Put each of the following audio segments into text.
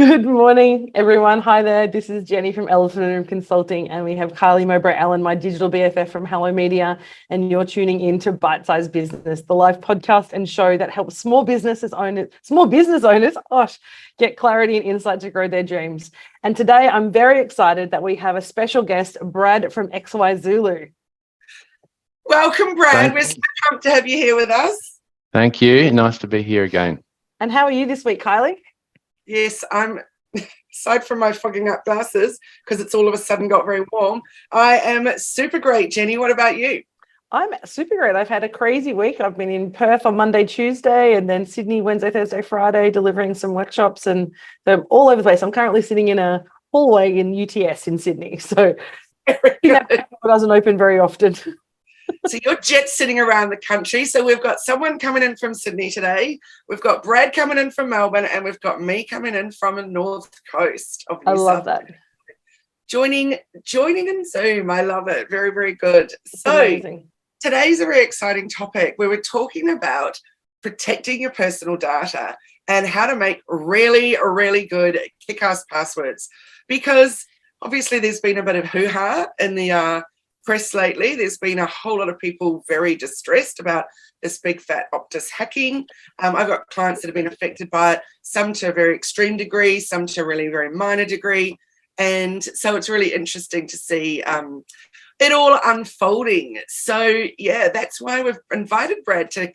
Good morning, everyone. Hi there. This is Jenni from Elephant Room Consulting, and we have Kylie Mowbray-Allen, my digital BFF from Hello Media, and you're tuning in to Bite Size Business, the live podcast and show that helps small business owners, get clarity and insight to grow their dreams. And today, I'm very excited that we have a special guest, Brad from XY Zulu. Welcome, Brad. We're so pumped to have you here with us. Thank you. Nice to be here again. And how are you this week, Kylie? Yes, I'm, aside from my fogging up glasses, because it's all of a sudden got very warm, I am super great. Jenni, what about you? I'm super great. I've had a crazy week. I've been in Perth on Monday, Tuesday, and then Sydney, Wednesday, Thursday, Friday, delivering some workshops, and they're all over the place. I'm currently sitting in a hallway in UTS in Sydney, so it doesn't open very often. So you're jet sitting around the country. So we've got someone coming in from Sydney today. We've got Brad coming in from Melbourne, and we've got me coming in from the North Coast of New South. I love that. Joining in Zoom. I love it. Very, very good. It's amazing. Today's a very exciting topic where we're talking about protecting your personal data and how to make really, really good kick-ass passwords. Because obviously there's been a bit of hoo-ha in the press lately. There's been a whole lot of people very distressed about this big fat OPTUS hacking. I've got clients that have been affected by it, some to a very extreme degree, some to a really very minor degree. And so it's really interesting to see it all unfolding. So yeah, that's why we've invited Brad to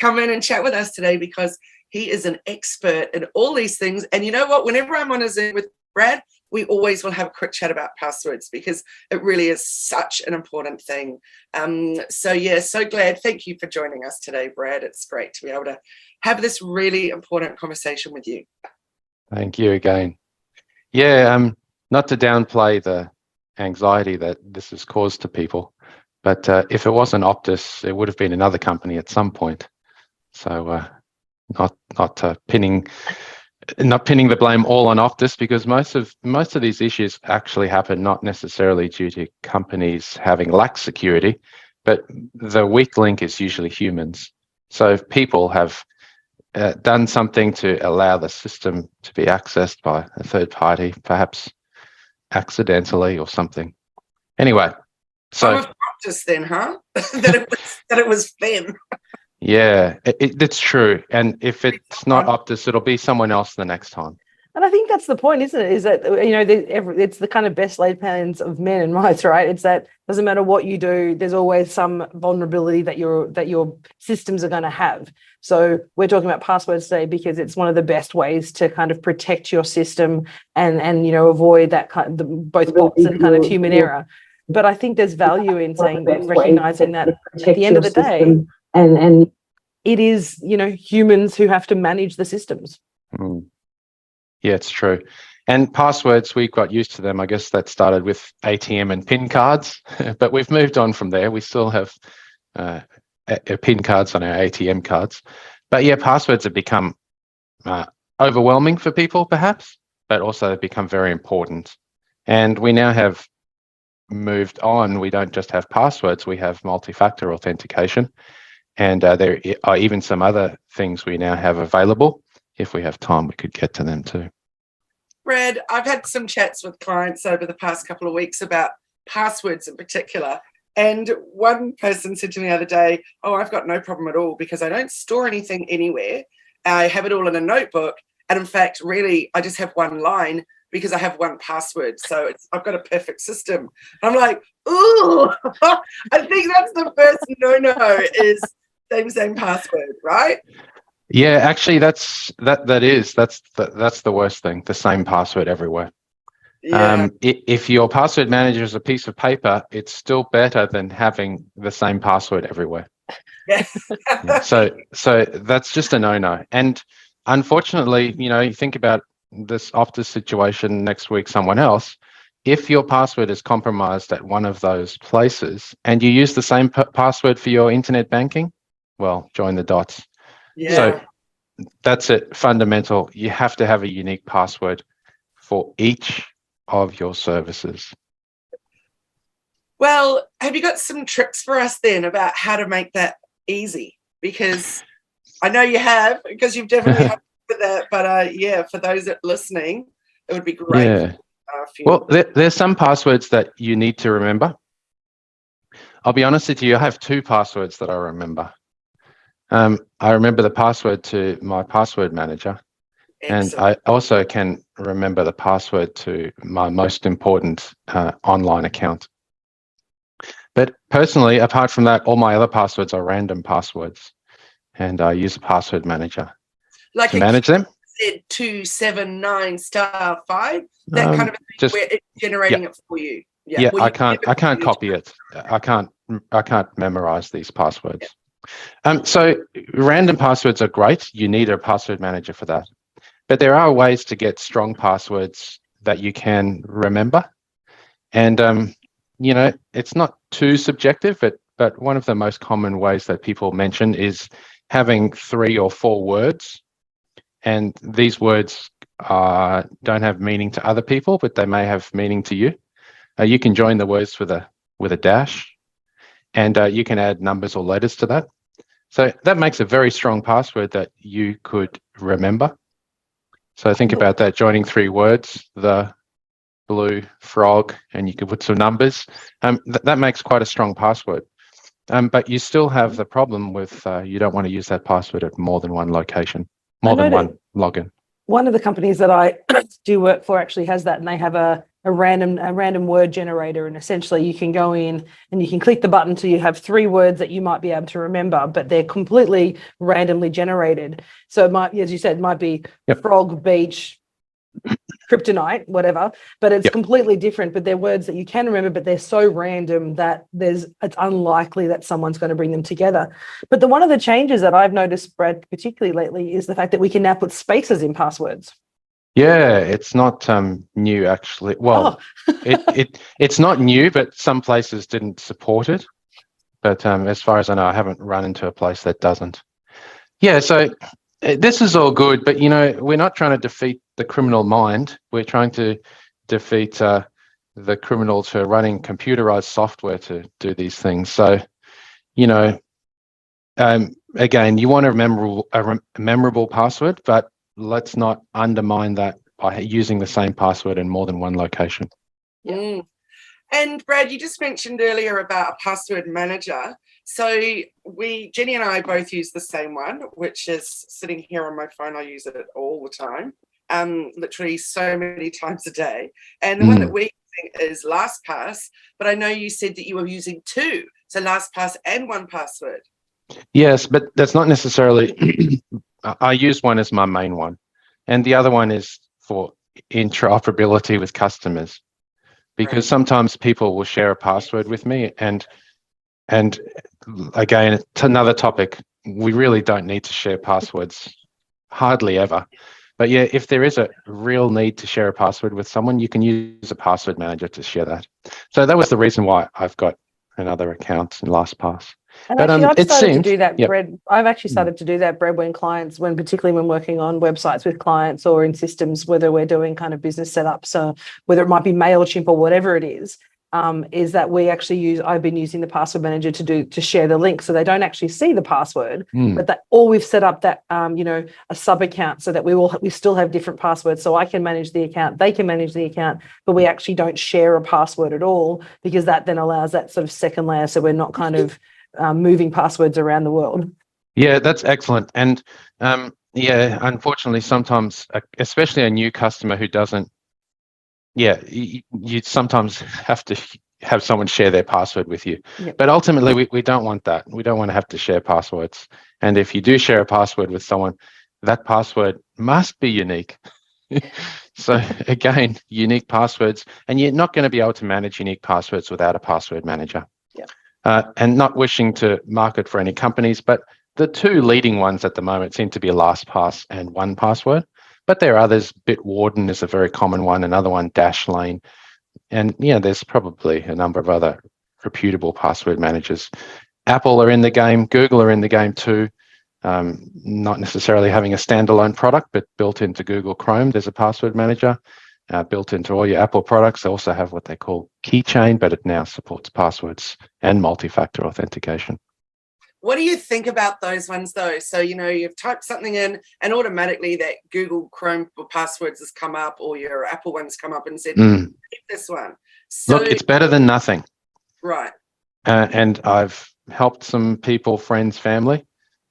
come in and chat with us today, because he is an expert in all these things. And you know what, whenever I'm on a Zoom with Brad, we always will have a quick chat about passwords, because it really is such an important thing. So yeah, so glad. Thank you for joining us today, Brad. It's great to be able to have this really important conversation with you. Thank you again. Yeah, not to downplay the anxiety that this has caused to people, but if it wasn't OPTUS, it would have been another company at some point. So not pinning the blame all on OPTUS, because most of these issues actually happen not necessarily due to companies having lax security, but the weak link is usually humans. So if people have done something to allow the system to be accessed by a third party, perhaps accidentally or something. Anyway, so OPTUS then, huh? that it was them. Yeah, it's true. And if it's not OPTUS, it'll be someone else the next time. And I think that's the point, isn't it? Is that, it's the kind of best laid plans of men and mice, right? It's that doesn't matter what you do, there's always some vulnerability that your systems are going to have. So we're talking about passwords today because it's one of the best ways to kind of protect your system and avoid that kind of both bots and kind of human error. But I think there's value in recognizing that at the end of the day, and it is humans who have to manage the systems. Yeah, it's true. And passwords, we got used to them. I guess that started with ATM and PIN cards, but we've moved on from there. We still have PIN cards on our ATM cards. But yeah, passwords have become overwhelming for people, perhaps, but also they've become very important. And we now have moved on. We don't just have passwords, we have multi-factor authentication. And there are even some other things we now have available. If we have time, we could get to them too. Brad, I've had some chats with clients over the past couple of weeks about passwords in particular. And one person said to me the other day, I've got no problem at all because I don't store anything anywhere. I have it all in a notebook. And in fact, really, I just have one line because I have one password. So I've got a perfect system. And I'm like, ooh, I think that's the first no-no is same password, right? Yeah, actually, that's the worst thing. The same password everywhere. Yeah. If your password manager is a piece of paper, it's still better than having the same password everywhere. Yeah. Yeah, so that's just a no-no. And unfortunately, you think about this OPTUS situation next week, someone else. If your password is compromised at one of those places, and you use the same password for your internet banking, well, join the dots. Yeah. So that's it. Fundamental. You have to have a unique password for each of your services. Well, have you got some tricks for us then about how to make that easy? Because I know you have, because you've definitely had for that, but yeah, for those that listening, it would be great. Yeah. If you- Well, there's some passwords that you need to remember. I'll be honest with you, I have two passwords that I remember. I remember the password to my password manager, and Excellent. I also can remember the password to my most important online account. But personally, apart from that, all my other passwords are random passwords, and I use a password manager Like to manage them. Z279*5, that kind of thing, Just where it's generating it for you. yeah, Well, I can't copy it. I can't memorize these passwords. So random passwords are great. You need a password manager for that. But there are ways to get strong passwords that you can remember. And you know, it's not too subjective, but one of the most common ways that people mention is having 3 or 4 words. And these words don't have meaning to other people, but they may have meaning to you. You can join the words with a dash, and you can add numbers or letters to that. So that makes a very strong password that you could remember. So think about that, joining 3 words, the blue frog, and you could put some numbers. That makes quite a strong password. But you still have the problem with you don't want to use that password at more than one location, more than one login. One of the companies that I do work for actually has that, and they have a random word generator, and essentially you can go in and you can click the button till you have 3 words that you might be able to remember, but they're completely randomly generated. So it might, as you said, it might be frog, beach, kryptonite, whatever, but it's completely different. But they're words that you can remember, but they're so random that it's unlikely that someone's going to bring them together. But one of the changes that I've noticed, Brad, particularly lately, is the fact that we can now put spaces in passwords. Yeah, it's not new actually. Well, it's not new, but some places didn't support it. But as far as I know, I haven't run into a place that doesn't. Yeah, so this is all good, but you know, we're not trying to defeat the criminal mind. We're trying to defeat the criminals who are running computerized software to do these things. So, you know, again, you want a memorable password, but let's not undermine that by using the same password in more than one location. Yeah. And Brad, you just mentioned earlier about a password manager. So Jenni and I both use the same one, which is sitting here on my phone. I use it all the time, literally so many times a day. And the one that we're using is LastPass, but I know you said that you were using 2, so LastPass and 1Password. Yes, but that's not necessarily, I use one as my main one, and the other one is for interoperability with customers, because sometimes people will share a password with me, and again, it's another topic. We really don't need to share passwords, hardly ever. But yeah, if there is a real need to share a password with someone, you can use a password manager to share that. So that was the reason why I've got another account in LastPass. And but actually, I've started to do that, yep. Brad. I've actually started to do that, Brad, particularly when working on websites with clients or in systems, whether we're doing kind of business setups, so whether it might be MailChimp or whatever it is that I've been using the password manager to share the link, so they don't actually see the password, but we've set up that a sub account so that we still have different passwords, so I can manage the account, they can manage the account, but we actually don't share a password at all, because that then allows that sort of second layer, so we're not kind of moving passwords around the world. Yeah, that's excellent. And unfortunately, sometimes, especially a new customer who doesn't, you sometimes have to have someone share their password with you. Yep. But ultimately, we don't want that. We don't want to have to share passwords. And if you do share a password with someone, that password must be unique. So again, unique passwords, and you're not going to be able to manage unique passwords without a password manager. And not wishing to market for any companies, but the 2 leading ones at the moment seem to be LastPass and 1Password. But there are others. Bitwarden is a very common one, another one, Dashlane. And there's probably a number of other reputable password managers. Apple are in the game, Google are in the game too. Not necessarily having a standalone product, but built into Google Chrome, there's a password manager. Built into all your Apple products. They also have what they call Keychain, but it now supports passwords and multi-factor authentication. What do you think about those ones though? So, you've typed something in and automatically that Google Chrome for passwords has come up, or your Apple one's come up and said, keep this one. So, Look, it's better than nothing. Right. And I've helped some people, friends, family,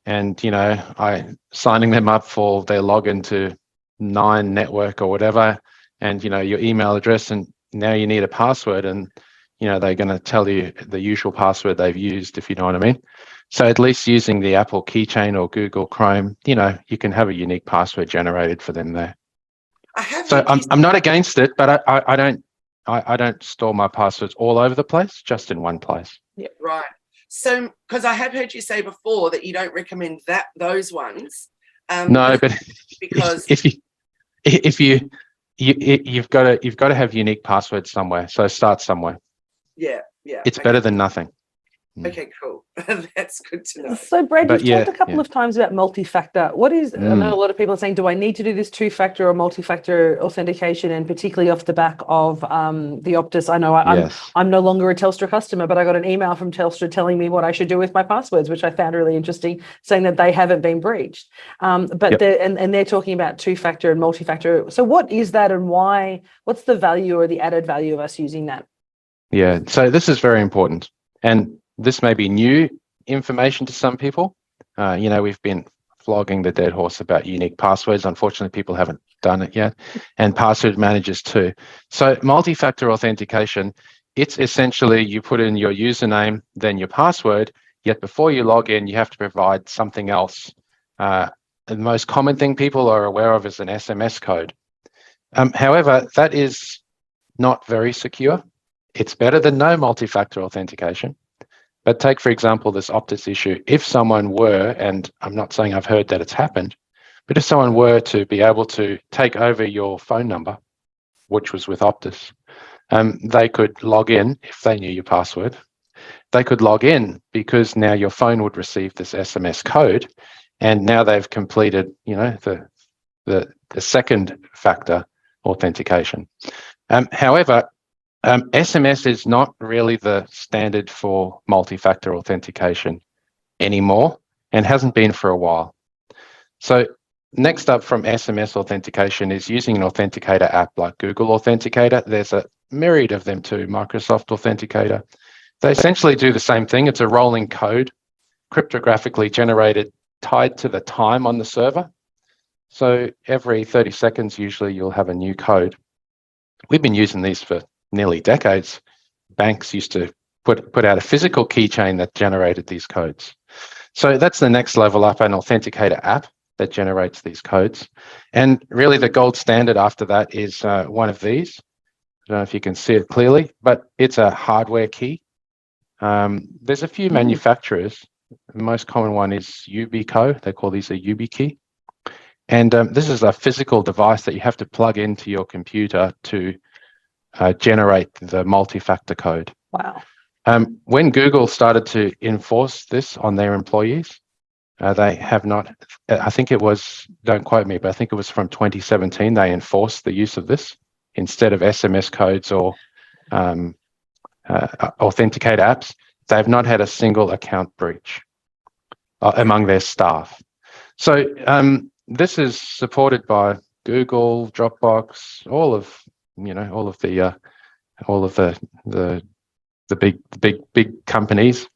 and, I signing them up for their login to Nine Network or whatever, and, your email address, and now you need a password, and, they're going to tell you the usual password they've used, if you know what I mean. So at least using the Apple keychain or Google Chrome, you can have a unique password generated for them there. I'm not against it, but I don't store my passwords all over the place, just in one place. Yeah, right. So, because I have heard you say before that you don't recommend those ones. No, but because you've got to have unique passwords somewhere. So start somewhere. Yeah. It's better than nothing. Okay, cool. That's good to know. So, Brad, you've talked a couple of times about multi-factor. What is, I know a lot of people are saying, do I need to do this two-factor or multi-factor authentication, and particularly off the back of the OPTUS? I know I'm no longer a Telstra customer, but I got an email from Telstra telling me what I should do with my passwords, which I found really interesting, saying that they haven't been breached. They're talking about two-factor and multi-factor. So what is that, and why? What's the value or the added value of us using that? Yeah, so this is very important. And this may be new information to some people. We've been flogging the dead horse about unique passwords. Unfortunately, people haven't done it yet, and password managers too. So multi-factor authentication, it's essentially you put in your username, then your password, yet before you log in, you have to provide something else. The most common thing people are aware of is an SMS code. However, that is not very secure. It's better than no multi-factor authentication. But take, for example, this OPTUS issue. If someone were, and I'm not saying I've heard that it's happened, but if someone were to be able to take over your phone number, which was with OPTUS, they could log in if they knew your password. They could log in because now your phone would receive this SMS code, and now they've completed, the second factor authentication. However, SMS is not really the standard for multi-factor authentication anymore, and hasn't been for a while. So next up from SMS authentication is using an authenticator app like Google Authenticator. There's a myriad of them too, Microsoft Authenticator. They essentially do the same thing. It's a rolling code, cryptographically generated, tied to the time on the server. So every 30 seconds, usually you'll have a new code. We've been using these for nearly decades. Banks used to put out a physical keychain that generated these codes. So that's the next level up, an authenticator app that generates these codes. And really the gold standard after that is one of these. I don't know if you can see it clearly, but it's a hardware key. There's a few manufacturers. The most common one is Yubico. They call these a YubiKey. And this is a physical device that you have to plug into your computer to generate the multi-factor code. Wow. When Google started to enforce this on their employees, they have not, I think it was, don't quote me, but I think it was from 2017, they enforced the use of this instead of SMS codes or authenticator apps. They've not had a single account breach among their staff. So this is supported by Google, Dropbox, all of the big companies,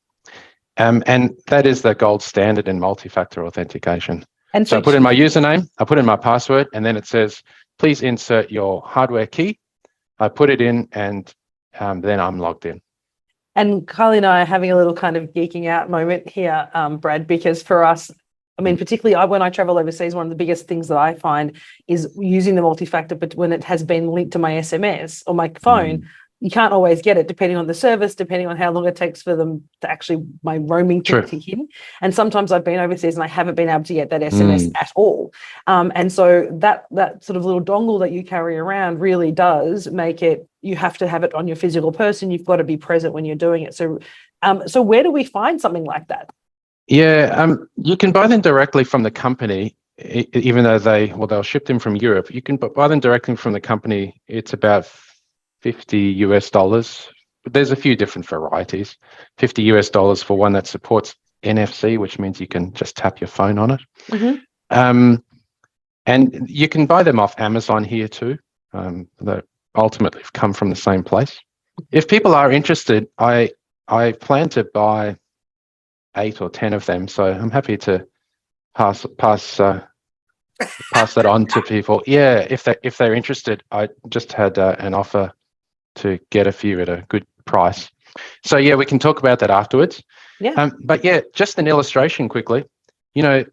and that is the gold standard in multi-factor authentication. And so I put in my username, I put in my password, and then it says, please insert your hardware key. I put it in, and then I'm logged in. And Kylie and I are having a little kind of geeking out moment here, Brad, because for us, I mean, particularly when I travel overseas, one of the biggest things that I find is using the multi-factor, but when it has been linked to my SMS or my phone, you can't always get it depending on the service, depending on how long it takes for them to actually, my roaming to kick in. And sometimes I've been overseas and I haven't been able to get that SMS at all. And so that sort of little dongle that you carry around really does make it, you have to have it on your physical person. You've got to be present when you're doing it. So where do we find something like that? Yeah, you can buy them directly from the company, even though they'll ship them from Europe. You can buy them directly from the company. It's about $50 US. There's a few different varieties. $50 US for one that supports NFC, which means you can just tap your phone on it. Mhm. And you can buy them off Amazon here too. They ultimately come from the same place. If people are interested, I plan to buy 8 or 10 of them, so I'm happy to pass that on to people. Yeah, if they're interested. I just had an offer to get a few at a good price. So yeah, we can talk about that afterwards. Yeah. But yeah, just an illustration quickly. You know,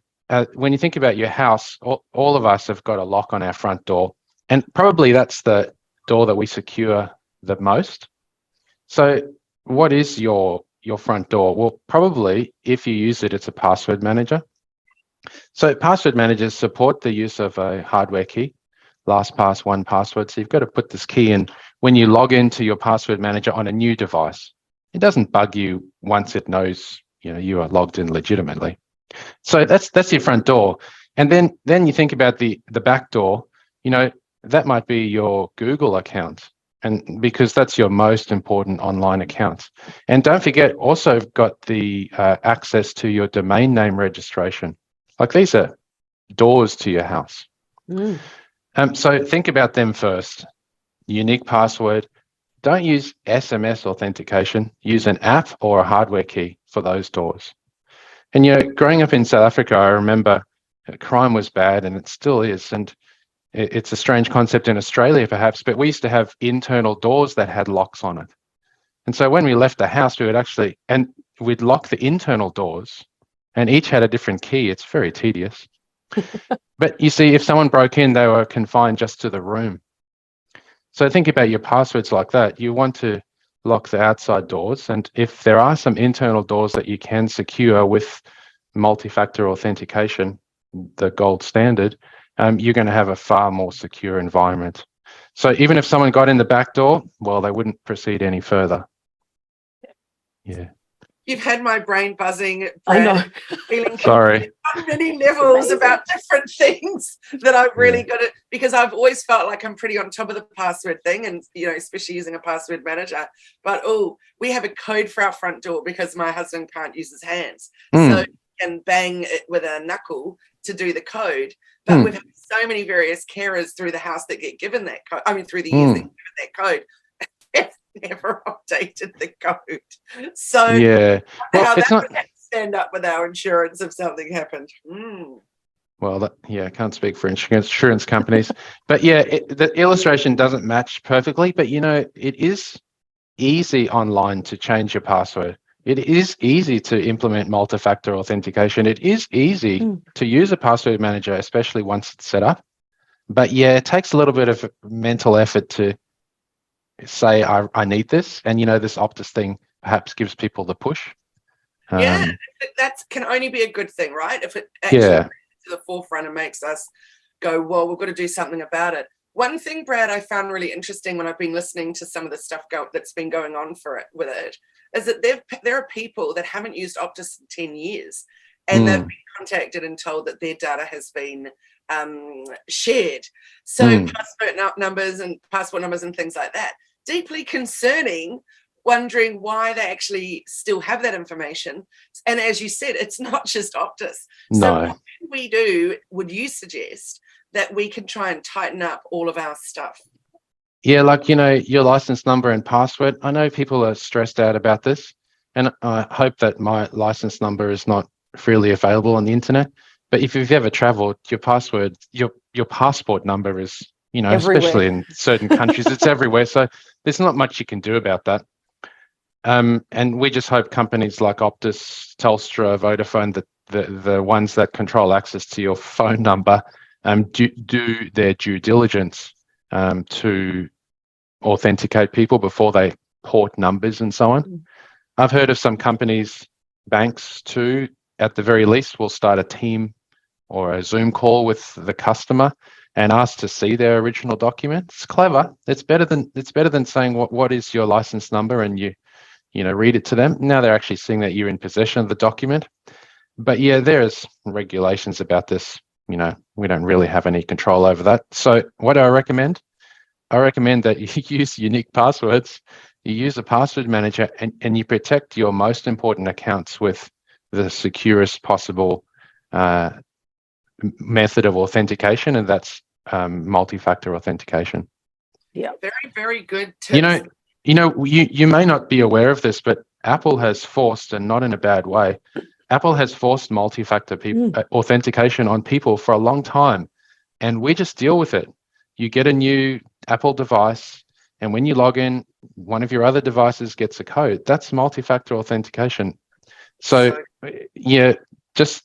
when you think about your house, all of us have got a lock on our front door, and probably that's the door that we secure the most. So what is your front door? Well, probably if you use it, it's a password manager. So password managers support the use of a hardware key, LastPass, 1Password. So you've got to put this key in when you log into your password manager on a new device. It doesn't bug you once it knows, you are logged in legitimately. So that's your front door. And then you think about the back door, that might be your Google account. And because that's your most important online account. And don't forget, also got the access to your domain name registration. Like these are doors to your house. Mm. So think about them first. Unique password. Don't use SMS authentication. Use an app or a hardware key for those doors. And growing up in South Africa, I remember crime was bad, and it still is. And it's a strange concept in Australia, perhaps, but we used to have internal doors that had locks on it. And so when we left the house, we'd lock the internal doors, and each had a different key. It's very tedious. But you see, if someone broke in, they were confined just to the room. So think about your passwords like that. You want to lock the outside doors. And if there are some internal doors that you can secure with multi-factor authentication, the gold standard, you're going to have a far more secure environment. So even if someone got in the back door, well, they wouldn't proceed any further. Yeah. You've had my brain buzzing, I know. Brad, feeling Sorry. on many levels about different things that I've really got to, because I've always felt like I'm pretty on top of the password thing, and especially using a password manager. But we have a code for our front door because my husband can't use his hands, so he can bang it with a knuckle to do the code. But we've had so many various carers through the house that get given that code. I mean, through the years that get given that code. Never updated the code. So yeah, how that would have to stand up with our insurance if something happened. Well, I can't speak for insurance companies, but yeah, the illustration doesn't match perfectly, but it is easy online to change your password. It is easy to implement multi-factor authentication. It is easy to use a password manager, especially once it's set up. But yeah, it takes a little bit of mental effort to say, I need this. And, this OPTUS thing perhaps gives people the push. That can only be a good thing, right? If it actually brings it to the forefront and makes us go, well, we've got to do something about it. One thing, Brad, I found really interesting when I've been listening to some of the stuff that's been going on with it, is that there are people that haven't used OPTUS in 10 years, and they've been contacted and told that their data has been shared. So passport numbers and things like that. Deeply concerning, wondering why they actually still have that information. And as you said, it's not just OPTUS. No. So what can we do, would you suggest, that we can try and tighten up all of our stuff? Yeah, like, your license number and password. I know people are stressed out about this, and I hope that my license number is not freely available on the internet. But if you've ever traveled, your password, your passport number is, Everywhere. Especially in certain countries, it's everywhere. So there's not much you can do about that. And we just hope companies like OPTUS, Telstra, Vodafone, the ones that control access to your phone number, do their due diligence to authenticate people before they port numbers and so on. I've heard of some companies, banks too, at the very least, will start a team or a Zoom call with the customer and ask to see their original document. It's clever. It's better than saying what is your license number and you read it to them. Now they're actually seeing that you're in possession of the document. But yeah, there's regulations about this. We don't really have any control over that. So what do I recommend? I recommend that you use unique passwords. You use a password manager and you protect your most important accounts with the securest possible method of authentication, and that's multi-factor authentication. Yeah. Very, very good tips. You may not be aware of this, but Apple has forced, and not in a bad way, Apple has forced multi-factor authentication on people for a long time, and we just deal with it. You get a new Apple device, and when you log in, one of your other devices gets a code. That's multi-factor authentication. So yeah, just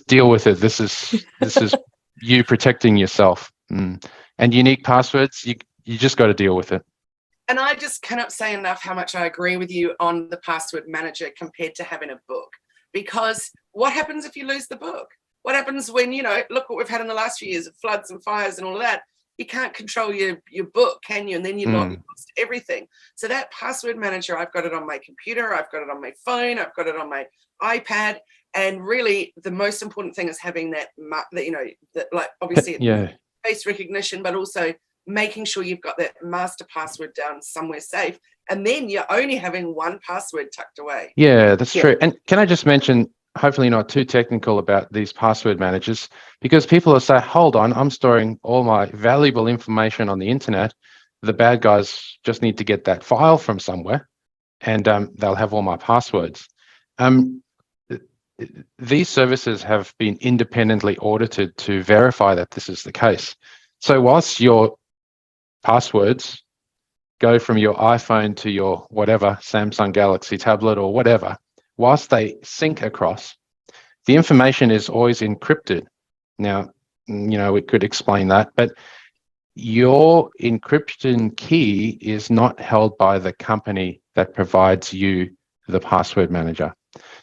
deal with it. This is you protecting yourself. And unique passwords, you just got to deal with it. And I just cannot say enough how much I agree with you on the password manager compared to having a book. Because what happens if you lose the book? What happens when, look what we've had in the last few years of floods and fires and all of that. You can't control your book, can you? And then you lost everything. So that password manager, I've got it on my computer, I've got it on my phone, I've got it on my iPad. And really the most important thing is having that like obviously face recognition, but also making sure you've got that master password down somewhere safe. And then you're only having one password tucked away. Yeah, that's true. And can I just mention, hopefully not too technical about these password managers, because people will say, hold on, I'm storing all my valuable information on the internet. The bad guys just need to get that file from somewhere, and they'll have all my passwords. These services have been independently audited to verify that this is the case. So whilst your passwords go from your iPhone to your whatever, Samsung Galaxy tablet or whatever, whilst they sync across, the information is always encrypted. Now, we could explain that, but your encryption key is not held by the company that provides you the password manager.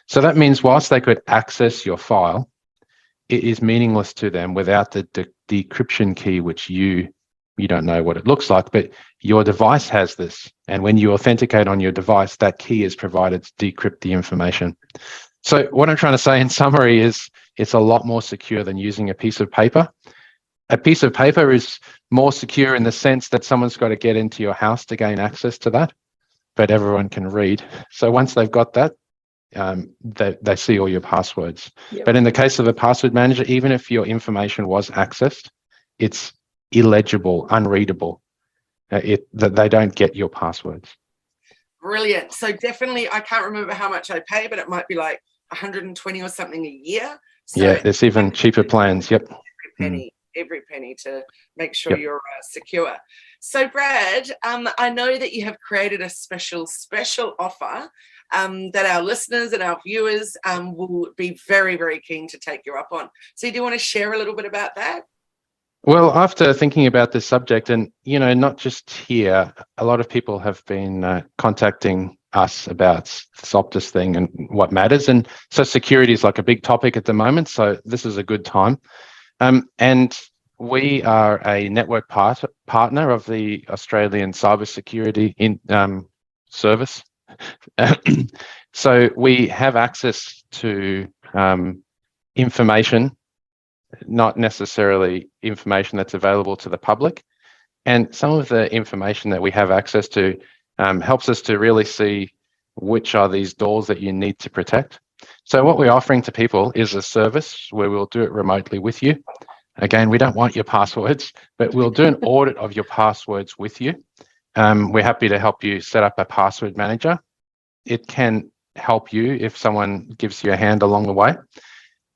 So that means whilst they could access your file, it is meaningless to them without the decryption key, which you don't know what it looks like, but your device has this. And when you authenticate on your device, that key is provided to decrypt the information. So what I'm trying to say in summary is it's a lot more secure than using a piece of paper. A piece of paper is more secure in the sense that someone's got to get into your house to gain access to that, but everyone can read. So once they've got that, they see all your passwords. Yep. But in the case of a password manager, even if your information was accessed, it's illegible, unreadable. That they don't get your passwords. Brilliant. So definitely, I can't remember how much I pay, but it might be like 120 or something a year. So yeah, there's even cheaper plans. Yep. Every penny to make sure you're secure. So Brad, I know that you have created a special offer that our listeners and our viewers will be very, very keen to take you up on. So do you want to share a little bit about that? Well, after thinking about this subject, and not just here, a lot of people have been contacting us about this OPTUS thing and what matters. And so security is like a big topic at the moment. So this is a good time. And we are a network partner of the Australian cybersecurity service. So we have access to information, not necessarily information that's available to the public. And some of the information that we have access to helps us to really see which are these doors that you need to protect. So what we're offering to people is a service where we'll do it remotely with you. Again, we don't want your passwords, but we'll do an audit of your passwords with you. We're happy to help you set up a password manager. It can help you if someone gives you a hand along the way.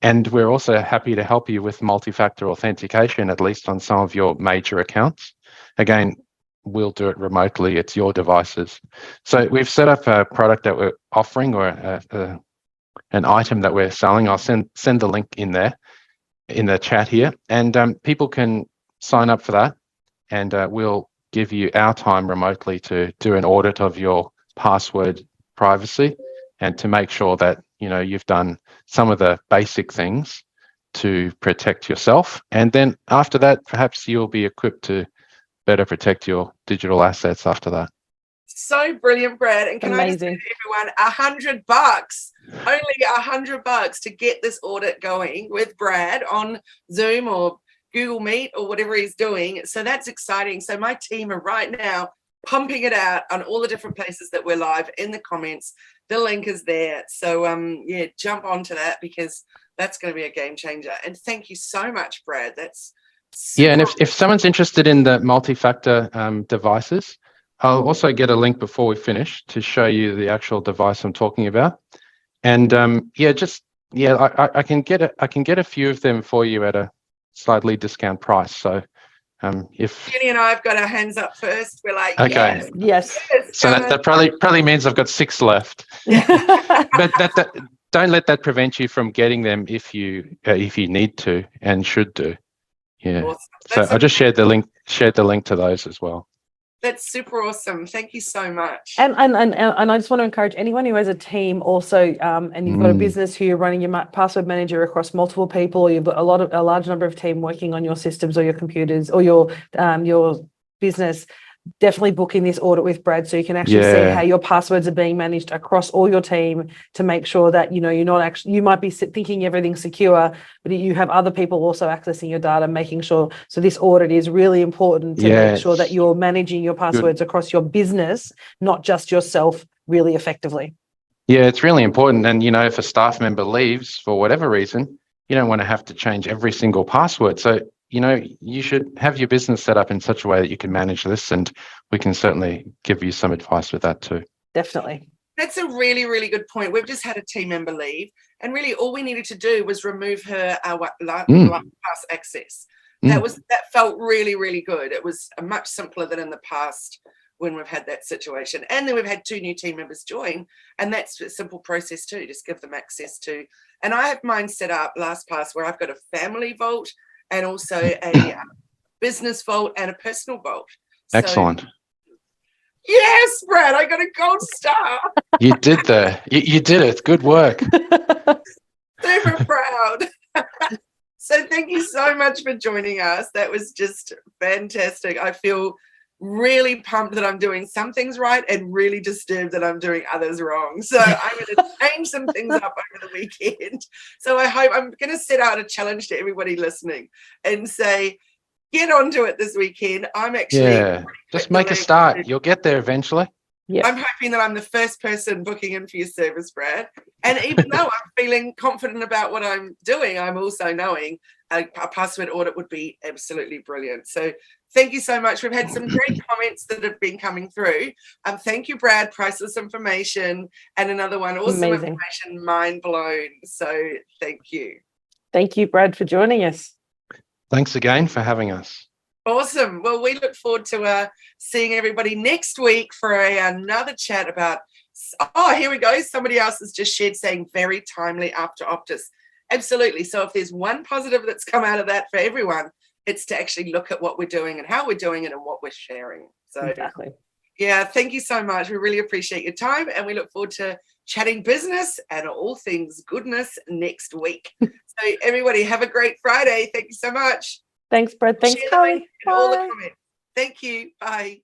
And we're also happy to help you with multi-factor authentication, at least on some of your major accounts. Again, we'll do it remotely. It's your devices. So we've set up a product that we're offering, or an item that we're selling. I'll send the link in there, in the chat here. And people can sign up for that. And we'll give you our time remotely to do an audit of your password privacy and to make sure that you've done some of the basic things to protect yourself. And then after that, perhaps you'll be equipped to better protect your digital assets after that. So brilliant, Brad. And can Amazing. I just say to everyone, $100, only $100 to get this audit going with Brad on Zoom or Google Meet or whatever he's doing. So that's exciting. So my team are right now pumping it out on all the different places that we're live in the comments. The link is there. So yeah, jump onto that because that's going to be a game changer. And thank you so much, Brad. That's Yeah, and if someone's interested in the multi-factor devices, I'll also get a link before we finish to show you the actual device I'm talking about. And I can get a few of them for you at a slightly discount price. So if Jenni and I have got our hands up first, we're like, okay, Yes. so that probably means I've got 6 left. But that don't let that prevent you from getting them if you need to and should do. Yeah. Awesome. So I just shared the link to those as well. That's super awesome. Thank you so much. And I just want to encourage anyone who has a team also, and you've got a business who you're running your password manager across multiple people, or you've got a large number of team working on your systems or your computers or your business. Definitely book in this audit with Brad so you can actually see how your passwords are being managed across all your team to make sure that you're not actually, you might be thinking everything's secure, but you have other people also accessing your data, making sure. So this audit is really important to make sure that you're managing your passwords across your business, not just yourself, really effectively. Yeah, it's really important. And if a staff member leaves for whatever reason, you don't want to have to change every single password. So you should have your business set up in such a way that you can manage this, and we can certainly give you some advice with that too. Definitely. That's a really, really good point. We've just had a team member leave, and really all we needed to do was remove her pass access. That felt really, really good. It was much simpler than in the past when we've had that situation. And then we've had 2 new team members join, and that's a simple process too. Just give them access to. And I have mine set up LastPass where I've got a family vault and also a business vault and a personal vault. Excellent. So, yes, Brad, I got a gold star. You did you did it. Good work. Super proud. So thank you so much for joining us. That was just fantastic. I feel really pumped that I'm doing some things right and really disturbed that I'm doing others wrong. So I'm going to change some things up over the weekend. So I hope I'm going to set out a challenge to everybody listening and say, get onto it this weekend. I'm actually just make a start. You'll get there eventually. Yeah. I'm hoping that I'm the first person booking in for your service, Brad. And even though I'm feeling confident about what I'm doing, I'm also knowing a password audit would be absolutely brilliant. So thank you so much. We've had some great comments that have been coming through. Thank you, Brad. Priceless information. And another one, awesome information, mind blown. So thank you. Thank you, Brad, for joining us. Thanks again for having us. Awesome. Well, we look forward to seeing everybody next week for another chat about, here we go. Somebody else has just shared saying very timely after OPTUS. Absolutely. So if there's one positive that's come out of that for everyone, it's to actually look at what we're doing and how we're doing it and what we're sharing. So exactly. Yeah, thank you so much. We really appreciate your time and we look forward to chatting business and all things goodness next week. So everybody have a great Friday. Thank you so much. Thanks, Brad. Thanks, Kylie. All the comments. Thank you. Bye.